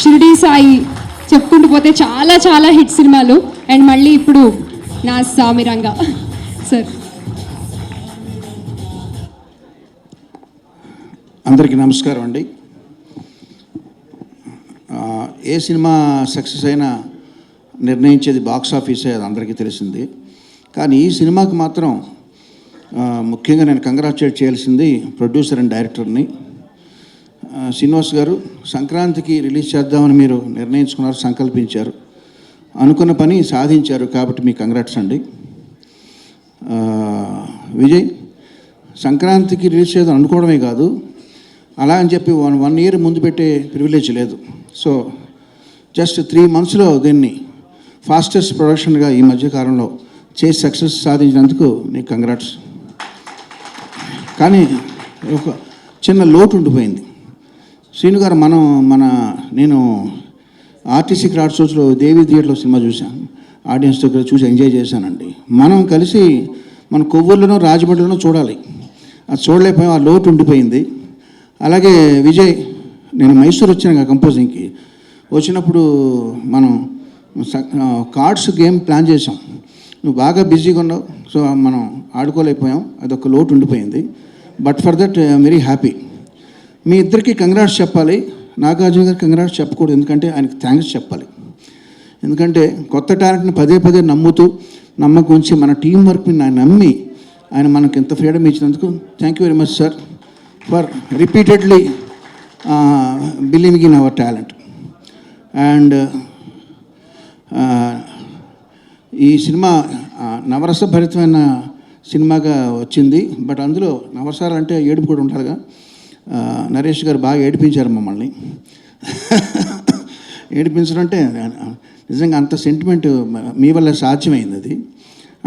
షిరిడి సాయి చెప్పుకుంటూ పోతే చాలా చాలా హిట్ సినిమాలు. అండ్ మళ్ళీ ఇప్పుడు నా సామిరంగా సార్. అందరికీ నమస్కారం అండి. ఏ సినిమా సక్సెస్ అయినా నిర్ణయించేది బాక్స్ ఆఫీసే, అది అందరికీ తెలిసింది. కానీ ఈ సినిమాకి మాత్రం ముఖ్యంగా నేను కంగ్రాచులేట్ చేయాల్సింది ప్రొడ్యూసర్ అండ్ డైరెక్టర్ని. శ్రీనివాస్ గారు, సంక్రాంతికి రిలీజ్ చేద్దామని మీరు నిర్ణయించుకున్నారు, సంకల్పించారు, అనుకున్న పని సాధించారు, కాబట్టి మీకు కంగ్రాట్స్ అండి. విజయ్, సంక్రాంతికి రిలీజ్ చేద్దాం అనుకోవడమే కాదు, అలా అని చెప్పి వన్ ఇయర్ ముందు పెట్టే ప్రివిలేజ్ లేదు. సో జస్ట్ 3 monthsలో దీన్ని ఫాస్టెస్ట్ ప్రొడక్షన్గా ఈ మధ్యకాలంలో చేసి సక్సెస్ సాధించినందుకు నీకు కంగ్రాట్స్. కానీ ఒక చిన్న లోటు ఉండిపోయింది. శ్రీను గారు, నేను ఆర్టీసీ క్రాఫ్ట్ షోస్లో దేవి థియేటర్లో సినిమా చూశాను, ఆడియన్స్ దగ్గర చూసి ఎంజాయ్ చేశానండి. మనం కలిసి మన కొవ్వూరులోనో రాజమండ్రిలోనో చూడాలి, అది చూడలేకపోయాం, ఆ లోటు ఉండిపోయింది. అలాగే విజయ్, నేను మైసూర్ వచ్చాను కంపోజింగ్కి. వచ్చినప్పుడు మనం కార్డ్స్ గేమ్ ప్లాన్ చేసాం, నువ్వు బాగా బిజీగా ఉన్నావు, సో మనం ఆడుకోలేకపోయాం, అదొక లోటు ఉండిపోయింది. But for that I'm very happy. మీ ఇద్దరికి కంగ్రాట్స్ చెప్పాలి, నాగార్జున గారికి కంగ్రాట్స్ చెప్పకూడదు, ఎందుకంటే ఆయనకి థ్యాంక్స్ చెప్పాలి. ఎందుకంటే కొత్త టాలెంట్ని పదే పదే నమ్ముతూ నమ్మకం ఉంచి మన టీం వర్క్ని నమ్మి ఆయన మనకు ఇంత ఫ్రీడమ్ ఇచ్చినందుకు thank you very much sir for repeatedly believing in our talent. And ఈ సినిమా నవరసభరితమైన సినిమాగా వచ్చింది. బట్ అందులో నవరసాలు అంటే ఏడుపు కూడా ఉండాలిగా. నరేష్ గారు బాగా ఏడిపించారు మమ్మల్ని. ఏడిపించడం అంటే నిజంగా అంత సెంటిమెంట్ మీ వల్ల సాధ్యమైంది అది.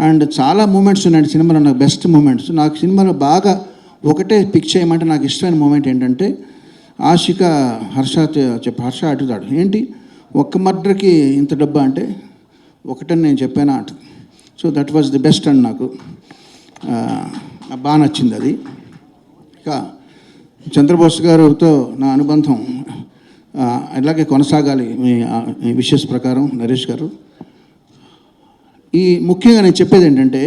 అండ్ చాలా మూమెంట్స్ ఉన్నాయండి సినిమాలో, నాకు బెస్ట్ మూమెంట్స్. నాకు సినిమాలో బాగా ఒకటే పిక్ చేయమంటే నాకు ఇష్టమైన మూమెంట్ ఏంటంటే, ఆశిక హర్ష అడుగుతాడు, ఏంటి ఒక్క మర్డర్కి ఇంత డబ్బా అంటే, ఒకటని నేను చెప్పాను అంట. So that was the best and నాకు బాగా నచ్చింది అది. ఇక చంద్రబోస్ గారితో నా అనుబంధం ఇలాగే కొనసాగాలి మీ విషెస్ ప్రకారం నరేష్ గారు. ఈ ముఖ్యంగా నేను చెప్పేది ఏంటంటే,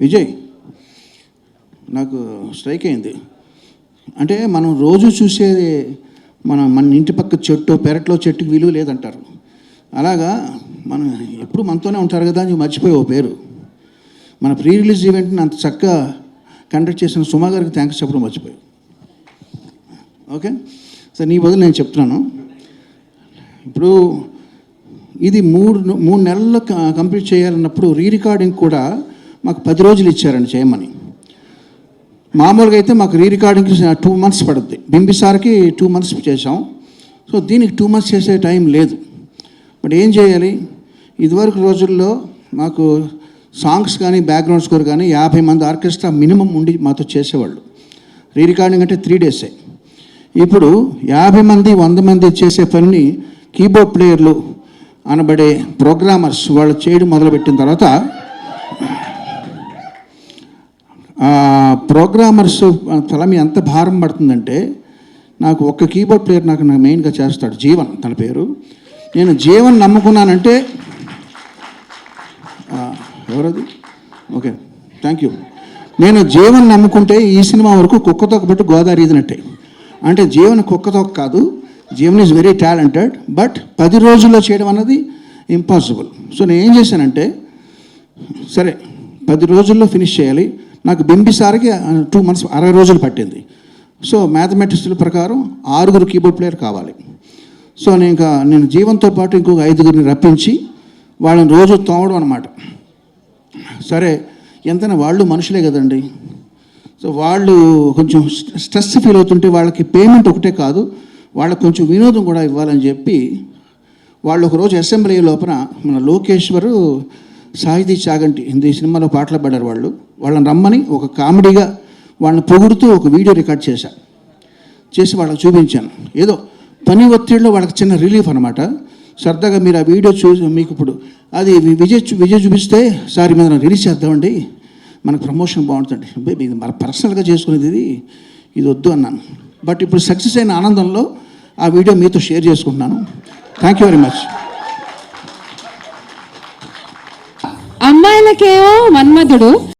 విజయ్ నాకు స్ట్రైక్ అయింది. అంటే మనం రోజు చూసేది మన ఇంటి పక్క చెట్టు, పెరట్లో చెట్టుకి విలువ లేదంటారు. అలాగా మనం ఎప్పుడు మనతోనే ఉంటారు కదా అని మర్చిపోయి ఓ పేరు. మన ప్రీ రిలీజ్ ఈవెంట్ని అంత చక్కగా కండక్ట్ చేసిన సుమా గారికి థ్యాంక్స్ చెప్పడం మర్చిపోయి. ఓకే సార్, నీ బదులు నేను చెప్తున్నాను. ఇప్పుడు ఇది మూడు నెలల్లో కంప్లీట్ చేయాలన్నప్పుడు రికార్డింగ్ కూడా మాకు 10 రోజులు ఇచ్చారండి చేయమని. మామూలుగా అయితే మాకు రికార్డింగ్కి 2 months పడుద్ది. బింబిసార్కి 2 months చేసాం. సో దీనికి 2 months చేసే టైం లేదు. బట్ ఏం చేయాలి, ఇదివరకు రోజుల్లో మాకు సాంగ్స్ కానీ బ్యాక్గ్రౌండ్ స్కోర్ కానీ 50 మంది ఆర్కెస్ట్రా మినిమం ఉండి మాతో చేసేవాళ్ళు. రికార్డింగ్ అంటే 3 days. ఇప్పుడు 50 మంది 100 మంది చేసే పనిని కీబోర్డ్ ప్లేయర్లు అనబడే ప్రోగ్రామర్స్ వాళ్ళు చేయడం మొదలుపెట్టిన తర్వాత, ప్రోగ్రామర్స్ తల మీద ఎంత భారం పడుతుందంటే, నాకు ఒక్క కీబోర్డ్ ప్లేయర్ నాకు మెయిన్గా చేస్తాడు, జీవన్ తన పేరు. నేను జీవన్ నమ్ముకున్నానంటే, ఎవరది? Okay, thank you. నేను జీవన్ నమ్ముకుంటే ఈ సినిమా వరకు కుక్కతోక పెట్టి గోదావరి ఈదినట్టే. అంటే జీవన్ కుక్కతోక కాదు, Jeevan is very talented. But 10 రోజుల్లో చేయడం అన్నది ఇంపాసిబుల్. సో నేను ఏం చేశానంటే, సరే 10 రోజుల్లో ఫినిష్ చేయాలి. నాకు బింబిసార్కి 2 months 60 రోజులు పట్టింది. సో మ్యాథమెటిక్స్ల ప్రకారం 6 కీబోర్డ్ ప్లేయర్ కావాలి. సో నేను జీవన్తో పాటు ఇంకొక 5 రప్పించి వాళ్ళని రోజు తోమడం అనమాట. సరే, ఎంతైనా వాళ్ళు మనుషులే కదండి. సో వాళ్ళు కొంచెం స్ట్రెస్ ఫీల్ అవుతుంటే వాళ్ళకి పేమెంట్ ఒకటే కాదు, వాళ్ళకి కొంచెం వినోదం కూడా ఇవ్వాలని చెప్పి వాళ్ళు ఒకరోజు అసెంబ్లీ లోపల మన లోకేశ్వరు, సాహితీ చాగంటి హిందీ సినిమాలో పాటలు పాడారు. వాళ్ళని రమ్మని ఒక కామెడీగా వాళ్ళని పొగుడుతూ ఒక వీడియో రికార్డ్ చేసి వాళ్ళకి చూపించాను. ఏదో పని ఒత్తిడిలో వాళ్ళకి చిన్న రిలీఫ్ అనమాట. సరదాగా మీరు ఆ వీడియో చూసి మీకు ఇప్పుడు అది విజయ్ చూపిస్తే, సార్ మీద రిలీజ్ చేద్దామండి, మనకు ప్రమోషన్ బాగుంటుంది, ఇది మన పర్సనల్గా చేసుకునేది, ఇది వద్దు అన్నాను. బట్ ఇప్పుడు సక్సెస్ అయిన ఆనందంలో ఆ వీడియో మీతో షేర్ చేసుకుంటున్నాను. Thank you very much. అమ్మాయిలకేమో మన్మధుడు,